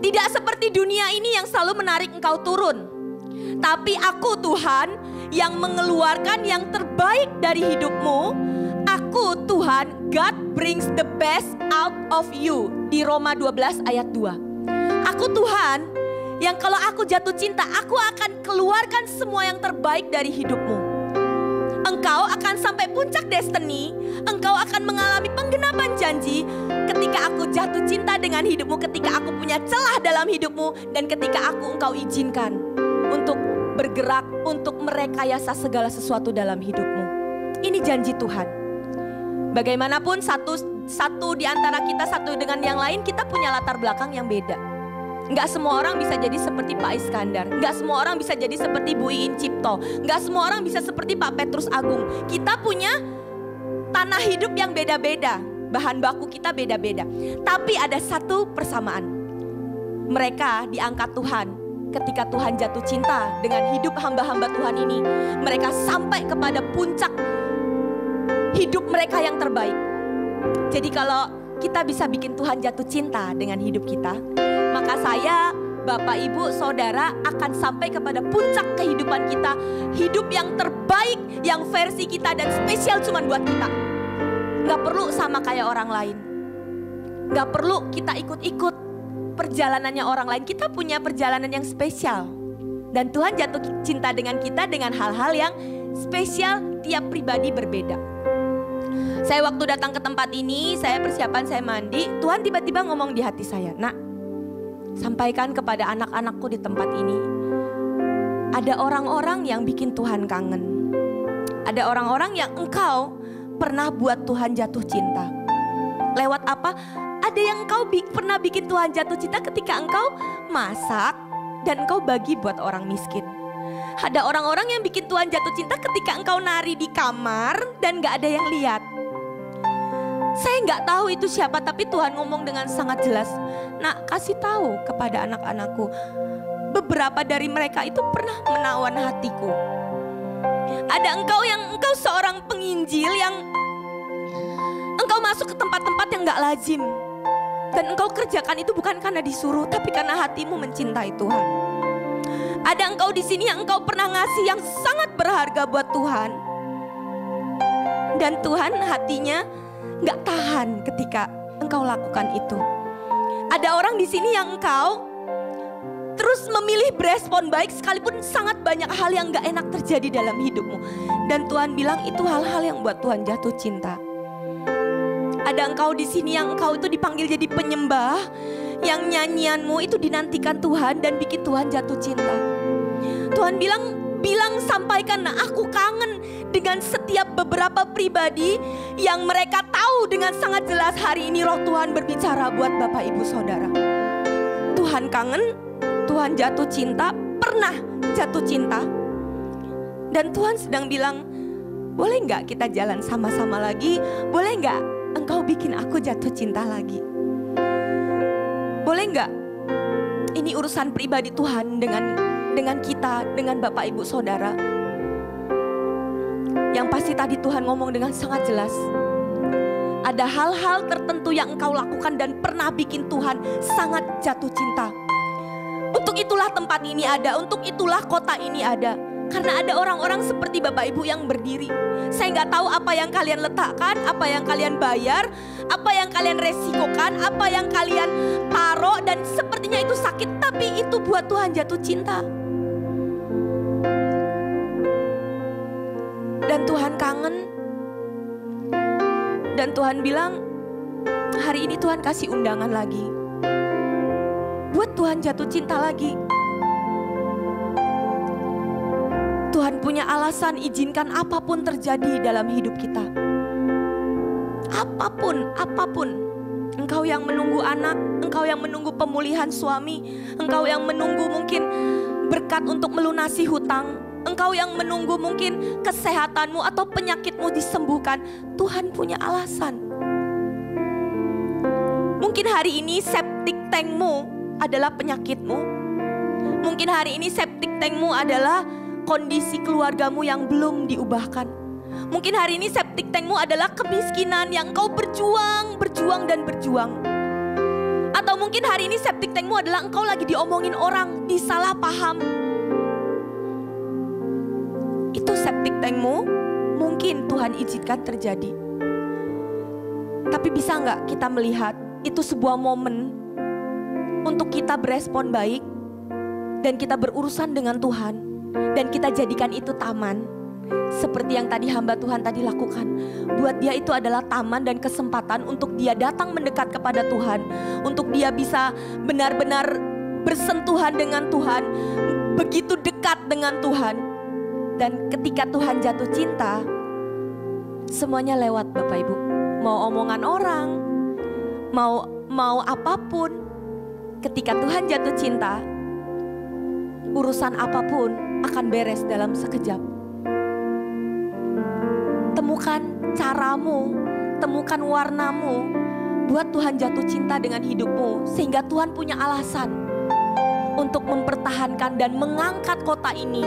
Tidak seperti dunia ini yang selalu menarik engkau turun. Tapi aku Tuhan yang mengeluarkan yang terbaik dari hidupmu. Aku Tuhan, God brings the best out of you. Di Roma 12 ayat 2. Aku Tuhan yang kalau aku jatuh cinta, aku akan keluarkan semua yang terbaik dari hidupmu. Engkau akan sampai puncak destiny. Engkau akan mengalami penggenapan janji ketika aku jatuh cinta dengan hidupmu, ketika aku punya celah dalam hidupmu, dan ketika engkau izinkan untuk bergerak, untuk merekayasa segala sesuatu dalam hidupmu. Ini janji Tuhan. Bagaimanapun satu di antara kita, satu dengan yang lain, kita punya latar belakang yang beda. Enggak semua orang bisa jadi seperti Pak Iskandar. Enggak semua orang bisa jadi seperti Bu Iin Cipto. Enggak semua orang bisa seperti Pak Petrus Agung. Kita punya tanah hidup yang beda-beda. Bahan baku kita beda-beda. Tapi ada satu persamaan. Mereka diangkat Tuhan. Ketika Tuhan jatuh cinta dengan hidup hamba-hamba Tuhan ini, mereka sampai kepada puncak hidup mereka yang terbaik. Jadi kalau kita bisa bikin Tuhan jatuh cinta dengan hidup kita, maka saya, Bapak, Ibu, Saudara akan sampai kepada puncak kehidupan kita. Hidup yang terbaik, yang versi kita dan spesial cuma buat kita. Gak perlu sama kayak orang lain. Gak perlu kita ikut-ikut perjalanannya orang lain. Kita punya perjalanan yang spesial. Dan Tuhan jatuh cinta dengan kita dengan hal-hal yang spesial, tiap pribadi berbeda. Saya waktu datang ke tempat ini, saya persiapan, saya mandi. Tuhan tiba-tiba ngomong di hati saya, "Nak, sampaikan kepada anak-anakku di tempat ini, ada orang-orang yang bikin Tuhan kangen. Ada orang-orang yang engkau pernah buat Tuhan jatuh cinta. Lewat apa? Ada yang engkau pernah bikin Tuhan jatuh cinta ketika engkau masak dan engkau bagi buat orang miskin. Ada orang-orang yang bikin Tuhan jatuh cinta ketika engkau nari di kamar dan gak ada yang lihat." Saya gak tahu itu siapa, tapi Tuhan ngomong dengan sangat jelas, "Nak, kasih tahu kepada anak-anakku, beberapa dari mereka itu pernah menawan hatiku. Ada engkau seorang penginjil yang engkau masuk ke tempat-tempat yang gak lazim. Dan engkau kerjakan itu bukan karena disuruh, tapi karena hatimu mencintai Tuhan. Ada engkau di sini yang engkau pernah ngasih yang sangat berharga buat Tuhan. Dan Tuhan hatinya gak tahan ketika engkau lakukan itu. Ada orang di sini yang engkau terus memilih berespon baik sekalipun sangat banyak hal yang gak enak terjadi dalam hidupmu. Dan Tuhan bilang itu hal-hal yang buat Tuhan jatuh cinta. Ada engkau di sini yang engkau itu dipanggil jadi penyembah, yang nyanyianmu itu dinantikan Tuhan dan bikin Tuhan jatuh cinta. Tuhan bilang sampaikan, "Nah, aku kangen dengan setiap beberapa pribadi yang mereka tahu dengan sangat jelas hari ini roh Tuhan berbicara buat Bapak Ibu Saudara." Tuhan kangen, Tuhan jatuh cinta, pernah jatuh cinta. Dan Tuhan sedang bilang, "Boleh gak kita jalan sama-sama lagi? Boleh gak engkau bikin aku jatuh cinta lagi? Boleh gak? Ini urusan pribadi Tuhan dengan kita, dengan Bapak Ibu Saudara. Yang pasti tadi Tuhan ngomong dengan sangat jelas. Ada hal-hal tertentu yang engkau lakukan dan pernah bikin Tuhan sangat jatuh cinta. Untuk itulah tempat ini ada, untuk itulah kota ini ada. Karena ada orang-orang seperti Bapak Ibu yang berdiri. Saya nggak tahu apa yang kalian letakkan, apa yang kalian bayar, apa yang kalian resikokan, apa yang kalian taruh, dan sepertinya itu sakit, tapi itu buat Tuhan jatuh cinta. Dan Tuhan kangen. Dan Tuhan bilang, hari ini Tuhan kasih undangan lagi. Buat Tuhan jatuh cinta lagi. Tuhan punya alasan izinkan apapun terjadi dalam hidup kita. Apapun. Engkau yang menunggu anak, engkau yang menunggu pemulihan suami, engkau yang menunggu mungkin berkat untuk melunasi hutang, engkau yang menunggu mungkin kesehatanmu atau penyakitmu disembuhkan. Tuhan punya alasan. Mungkin hari ini septic tankmu adalah penyakitmu. Mungkin hari ini septic tankmu adalah kondisi keluargamu yang belum diubahkan. Mungkin hari ini septic tankmu adalah kemiskinan yang engkau berjuang. Atau mungkin hari ini septic tankmu adalah engkau lagi diomongin orang, disalah paham. Itu septic tankmu, mungkin Tuhan izinkan terjadi. Tapi bisa nggak kita melihat itu sebuah momen untuk kita berespon baik dan kita berurusan dengan Tuhan. Dan kita jadikan itu taman. Seperti yang tadi hamba Tuhan tadi lakukan. Buat dia itu adalah taman dan kesempatan untuk dia datang mendekat kepada Tuhan. Untuk dia bisa benar-benar bersentuhan dengan Tuhan. Begitu dekat dengan Tuhan. Dan ketika Tuhan jatuh cinta, semuanya lewat Bapak Ibu. Mau omongan orang, mau apapun. Ketika Tuhan jatuh cinta, urusan apapun akan beres dalam sekejap. Temukan caramu, temukan warnamu, buat Tuhan jatuh cinta dengan hidupmu. Sehingga Tuhan punya alasan untuk mempertahankan dan mengangkat kota ini.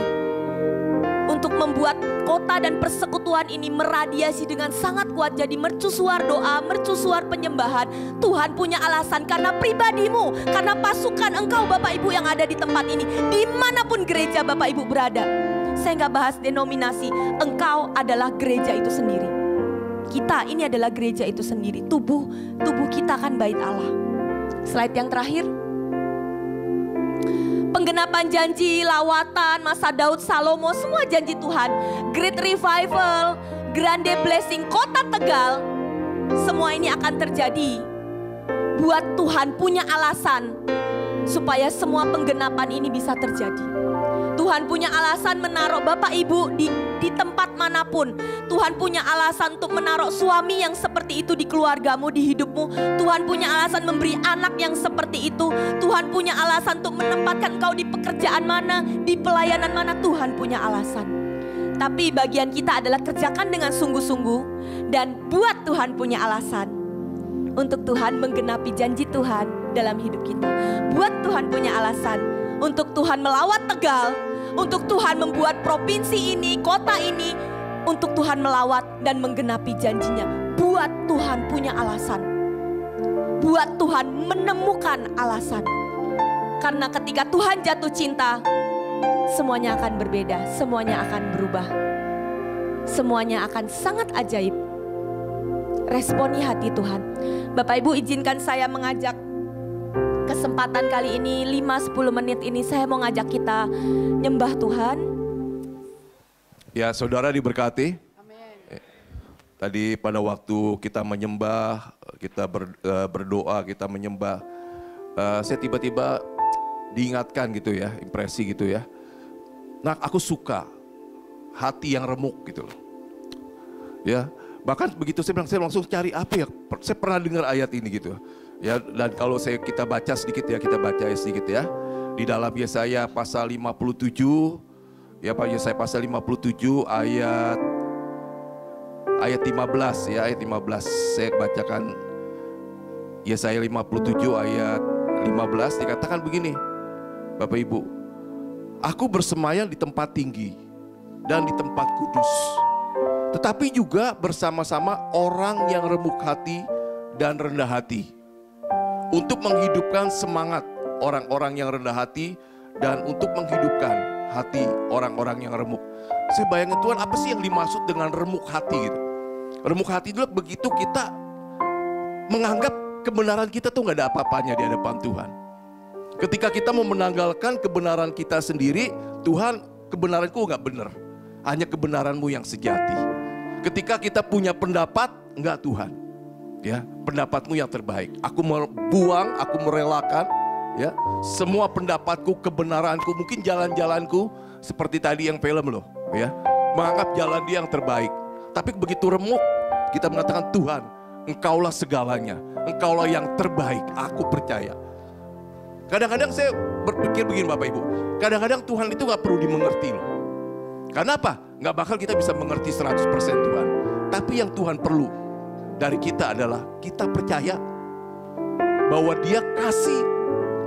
Untuk membuat kota dan persekutuan ini meradiasi dengan sangat kuat. Jadi mercusuar doa, mercusuar penyembahan. Tuhan punya alasan karena pribadimu, karena pasukan engkau Bapak Ibu yang ada di tempat ini. Dimanapun gereja Bapak Ibu berada. Saya nggak bahas denominasi. Engkau adalah gereja itu sendiri. Kita ini adalah gereja itu sendiri. Tubuh kita kan bait Allah. Slide yang terakhir. Penggenapan janji, lawatan, masa Daud, Salomo, semua janji Tuhan. Great Revival, Grande Blessing, kota Tegal. Semua ini akan terjadi. Buat Tuhan punya alasan supaya semua penggenapan ini bisa terjadi. Tuhan punya alasan menaruh Bapak Ibu di tempat manapun. Tuhan punya alasan untuk menaruh suami yang seperti itu di keluargamu, di hidupmu. Tuhan punya alasan memberi anak yang seperti itu. Tuhan punya alasan untuk menempatkan kau di pekerjaan mana, di pelayanan mana. Tuhan punya alasan. Tapi bagian kita adalah kerjakan dengan sungguh-sungguh dan buat Tuhan punya alasan untuk Tuhan menggenapi janji Tuhan dalam hidup kita. Buat Tuhan punya alasan untuk Tuhan melawat Tegal, untuk Tuhan membuat provinsi ini, kota ini, untuk Tuhan melawat dan menggenapi janjinya. Buat Tuhan punya alasan. Buat Tuhan menemukan alasan. Karena ketika Tuhan jatuh cinta, semuanya akan berbeda, semuanya akan berubah. Semuanya akan sangat ajaib. Responi hati Tuhan. Bapak Ibu izinkan saya mengajak kesempatan kali ini 5-10 menit ini saya mau ngajak kita nyembah Tuhan. Ya saudara diberkati. Amin. Tadi pada waktu kita menyembah, kita berdoa, kita menyembah, saya tiba-tiba diingatkan gitu ya, impresi gitu ya. Nah aku suka hati yang remuk gitu loh. Ya bahkan begitu saya bilang, saya langsung cari apa ya, saya pernah dengar ayat ini gitu. Ya, dan kalau kita baca sedikit ya, kita baca sedikit ya. Di dalam Yesaya pasal 57, ya Pak, Yesaya pasal 57 ayat 15 ya, ayat 15. Saya bacakan Yesaya 57 ayat 15, dikatakan begini. Bapak Ibu, aku bersemayam di tempat tinggi dan di tempat kudus. tetapi juga bersama-sama orang yang remuk hati dan rendah hati, untuk menghidupkan semangat orang-orang yang rendah hati dan untuk menghidupkan hati orang-orang yang remuk. Saya bayangin Tuhan, apa sih yang dimaksud dengan remuk hati gitu? Remuk hati itu begitu kita menganggap kebenaran kita tuh gak ada apa-apanya di hadapan Tuhan. Ketika kita mau menanggalkan kebenaran kita sendiri, Tuhan, kebenaranku gak benar, hanya kebenaranmu yang sejati. Ketika kita punya pendapat, enggak Tuhan, ya pendapatmu yang terbaik. Aku membuang, aku merelakan, ya semua pendapatku, kebenaranku, mungkin jalan-jalanku seperti tadi yang film loh, ya menganggap jalan dia yang terbaik. Tapi begitu remuk, kita mengatakan Tuhan, Engkaulah segalanya, Engkaulah yang terbaik, aku percaya. Kadang-kadang saya berpikir begini Bapak Ibu, kadang-kadang Tuhan itu gak perlu dimengerti loh. Karena apa? Gak bakal kita bisa mengerti 100% Tuhan. Tapi yang Tuhan perlu dari kita adalah kita percaya bahwa Dia kasih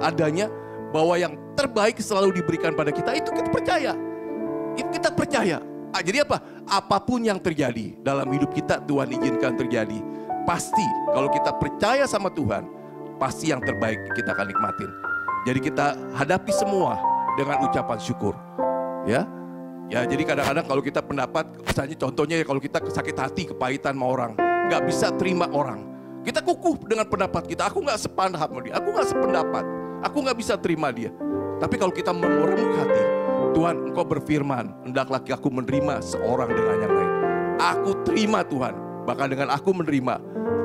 adanya, bahwa yang terbaik selalu diberikan pada kita. Itu kita percaya. Itu kita percaya. Jadi apa? Apapun yang terjadi dalam hidup kita, Tuhan izinkan terjadi. Pasti kalau kita percaya sama Tuhan, pasti yang terbaik kita akan nikmatin. Jadi kita hadapi semua dengan ucapan syukur. Ya, jadi kadang-kadang kalau kita pendapat, misalnya contohnya ya kalau kita sakit hati, kepahitan sama orang, nggak bisa terima orang, kita kukuh dengan pendapat kita. Aku nggak sepaham sama dia, aku nggak sependapat, aku nggak bisa terima dia. Tapi kalau kita meremuk hati, Tuhan, Engkau berfirman, hendaklah aku menerima seorang dengan yang lain. Aku terima Tuhan, bahkan dengan aku menerima,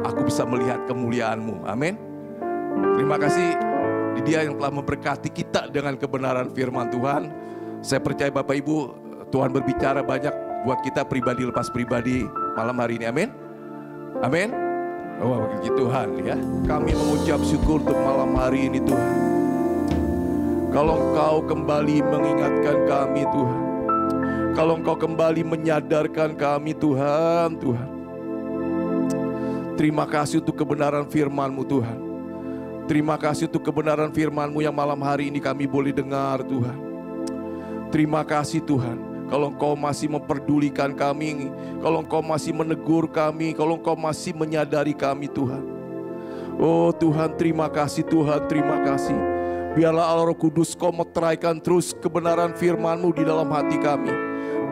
aku bisa melihat kemuliaan-Mu. Amin. Terima kasih Dia yang telah memberkati kita dengan kebenaran firman Tuhan. Saya percaya Bapak Ibu, Tuhan berbicara banyak buat kita pribadi lepas pribadi malam hari ini. Amin. Amin. Oh, puji Tuhan ya. Kami mengucap syukur untuk malam hari ini Tuhan. Kalau Engkau kembali mengingatkan kami Tuhan, kalau Engkau kembali menyadarkan kami Tuhan, terima kasih untuk kebenaran firman-Mu Tuhan. Terima kasih untuk kebenaran firman-Mu yang malam hari ini kami boleh dengar Tuhan. Terima kasih Tuhan, kalau Engkau masih memperdulikan kami, kalau Engkau masih menegur kami, kalau Engkau masih menyadari kami Tuhan. Oh Tuhan, terima kasih Tuhan, terima kasih. Biarlah Allah Roh Kudus Kau meteraikan terus kebenaran firman-Mu di dalam hati kami.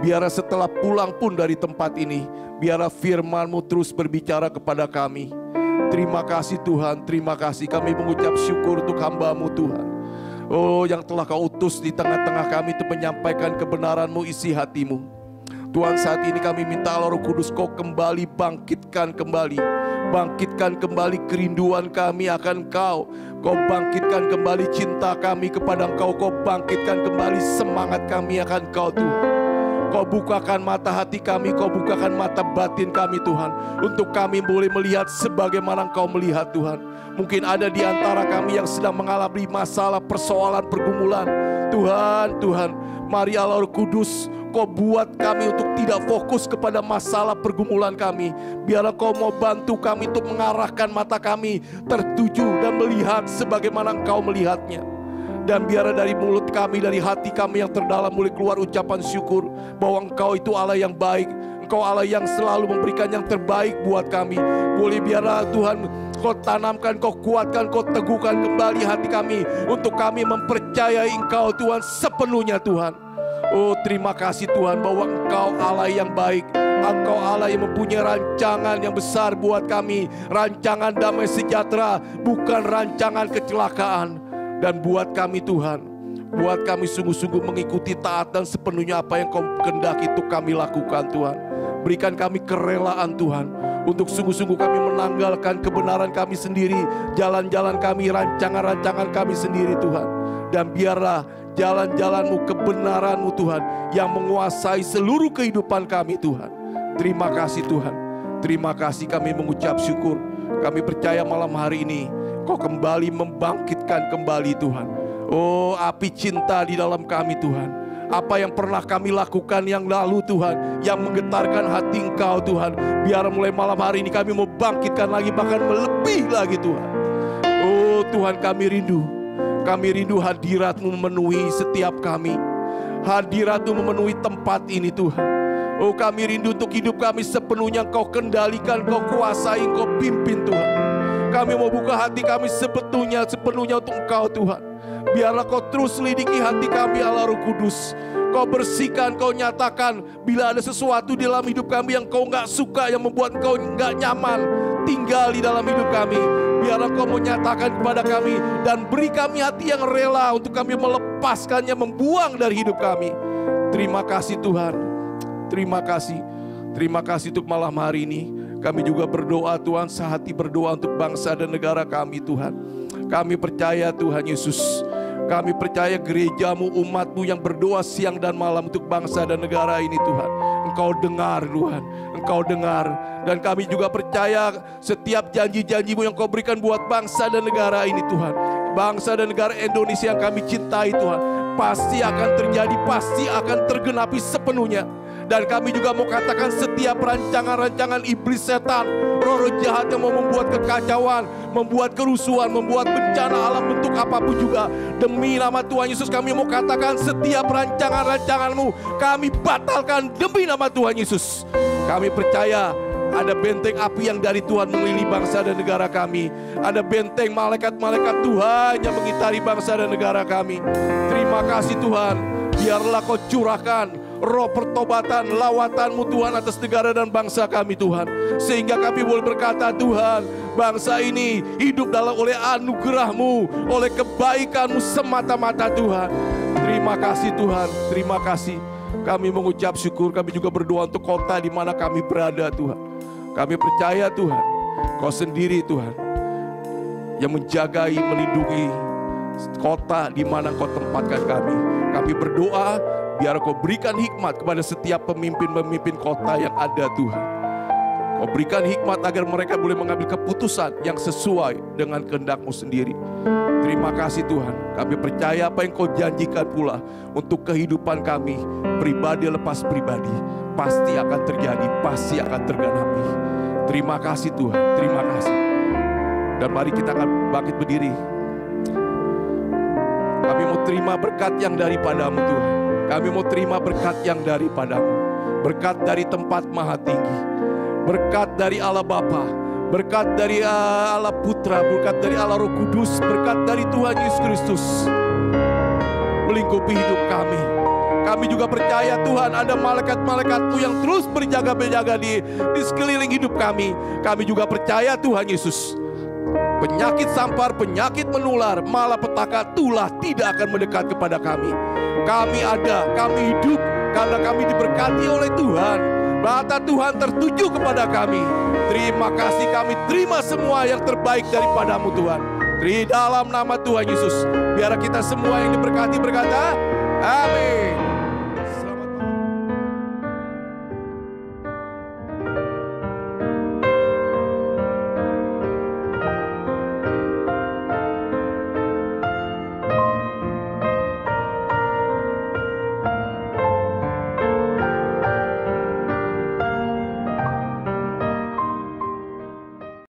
Biarlah setelah pulang pun dari tempat ini, biarlah firman-Mu terus berbicara kepada kami. Terima kasih Tuhan, terima kasih. Kami mengucap syukur untuk hamba-Mu Tuhan. Oh, yang telah Kau utus di tengah-tengah kami untuk menyampaikan kebenaran-Mu, isi hati-Mu. Tuhan, saat ini kami minta Allah Roh Kudus Kau kembali bangkitkan kembali. Bangkitkan kembali kerinduan kami akan Kau. Kau bangkitkan kembali cinta kami kepada Engkau. Kau bangkitkan kembali semangat kami akan Kau Tuhan. Kau bukakan mata hati kami, Kau bukakan mata batin kami Tuhan, untuk kami boleh melihat sebagaimana Engkau melihat Tuhan. Mungkin ada di antara kami yang sedang mengalami masalah, persoalan, pergumulan. Tuhan, mari Allah Roh Kudus, Kau buat kami untuk tidak fokus kepada masalah pergumulan kami. Biarlah Kau mau bantu kami untuk mengarahkan mata kami tertuju dan melihat sebagaimana Engkau melihatnya. Dan biarlah dari mulut kami, dari hati kami yang terdalam boleh keluar ucapan syukur bahwa Engkau itu Allah yang baik. Engkau Allah yang selalu memberikan yang terbaik buat kami. Boleh biarlah Tuhan Kau tanamkan, Kau kuatkan, Kau teguhkan kembali hati kami, untuk kami mempercayai Engkau Tuhan sepenuhnya Tuhan. Oh terima kasih Tuhan bahwa Engkau Allah yang baik. Engkau Allah yang mempunyai rancangan yang besar buat kami. Rancangan damai sejahtera, bukan rancangan kecelakaan. Dan buat kami Tuhan, buat kami sungguh-sungguh mengikuti taat dan sepenuhnya apa yang Kau kehendaki itu kami lakukan Tuhan. Berikan kami kerelaan Tuhan, untuk sungguh-sungguh kami menanggalkan kebenaran kami sendiri, jalan-jalan kami, rancangan-rancangan kami sendiri Tuhan. Dan biarlah jalan-jalan-Mu, kebenaran-Mu Tuhan yang menguasai seluruh kehidupan kami Tuhan. Terima kasih Tuhan, terima kasih, kami mengucap syukur. Kami percaya malam hari ini Kau kembali membangkitkan kembali Tuhan. Oh api cinta di dalam kami Tuhan. Apa yang pernah kami lakukan yang lalu Tuhan, yang menggetarkan hati Engkau Tuhan, biar mulai malam hari ini kami mau bangkitkan lagi, bahkan melebih lagi Tuhan. Oh Tuhan, kami rindu hadirat-Mu memenuhi setiap kami. Hadirat-Mu memenuhi tempat ini Tuhan. Oh, kami rindu untuk hidup kami sepenuhnya Engkau kendalikan, Engkau kuasai, Engkau pimpin Tuhan. Kami mau buka hati kami sepenuhnya untuk Engkau Tuhan. Biarlah Kau terus selidiki hati kami Allah Roh Kudus. Kau bersihkan, Kau nyatakan bila ada sesuatu di dalam hidup kami yang Kau nggak suka, yang membuat Kau nggak nyaman tinggal di dalam hidup kami. Biarlah Kau menyatakan kepada kami dan beri kami hati yang rela untuk kami melepaskannya, membuang dari hidup kami. Terima kasih Tuhan. Terima kasih. Terima kasih untuk malam hari ini. Kami juga berdoa Tuhan, sehati berdoa untuk bangsa dan negara kami Tuhan. Kami percaya Tuhan Yesus. Kami percaya gerejamu, umatmu yang berdoa siang dan malam untuk bangsa dan negara ini Tuhan. Engkau dengar Tuhan, Engkau dengar. Dan kami juga percaya setiap janji-janjimu yang Kau berikan buat bangsa dan negara ini Tuhan. Bangsa dan negara Indonesia yang kami cintai Tuhan, pasti akan terjadi, pasti akan tergenapi sepenuhnya. Dan kami juga mau katakan setiap rancangan-rancangan iblis setan, roh-roh jahat yang mau membuat kekacauan, membuat kerusuhan, membuat bencana alam bentuk apapun juga, demi nama Tuhan Yesus kami mau katakan setiap rancangan-rancanganmu kami batalkan demi nama Tuhan Yesus. Kami percaya ada benteng api yang dari Tuhan mengelilingi bangsa dan negara kami. Ada benteng malaikat-malaikat Tuhan yang mengitari bangsa dan negara kami. Terima kasih Tuhan. Biarlah Kau curahkan roh pertobatan, lawatan-Mu Tuhan atas negara dan bangsa kami Tuhan. Sehingga kami boleh berkata Tuhan, bangsa ini hidup oleh anugerah-Mu, oleh kebaikan-Mu semata-mata Tuhan. Terima kasih Tuhan, terima kasih. Kami mengucap syukur, kami juga berdoa untuk kota di mana kami berada Tuhan. Kami percaya Tuhan, Kau sendiri Tuhan yang menjagai, melindungi kota di mana Kau tempatkan kami. Kami berdoa biar Kau berikan hikmat kepada setiap pemimpin-pemimpin kota yang ada Tuhan. Kau berikan hikmat agar mereka boleh mengambil keputusan yang sesuai dengan kehendak-Mu sendiri. Terima kasih Tuhan. Kami percaya apa yang Kau janjikan pula untuk kehidupan kami, pribadi lepas pribadi, pasti akan terjadi, pasti akan tergenapi. Terima kasih Tuhan, terima kasih. Dan mari kita akan bangkit berdiri. Kami mau terima berkat yang daripada-Mu Tuhan. Kami mau terima berkat yang daripada-Mu. Berkat dari tempat maha tinggi. Berkat dari Allah Bapa. Berkat dari Allah Putra. Berkat dari Allah Roh Kudus. Berkat dari Tuhan Yesus Kristus melingkupi hidup kami. Kami juga percaya Tuhan ada malaikat-malaikat-Mu yang terus berjaga-jaga di sekeliling hidup kami. Kami juga percaya Tuhan Yesus, penyakit sampar, penyakit menular, malapetaka, tulah tidak akan mendekat kepada kami. Kami ada, kami hidup karena kami diberkati oleh Tuhan. Mata Tuhan tertuju kepada kami. Terima kasih, kami terima semua yang terbaik daripada-Mu Tuhan. Di dalam nama Tuhan Yesus, biar kita semua yang diberkati berkata, amin.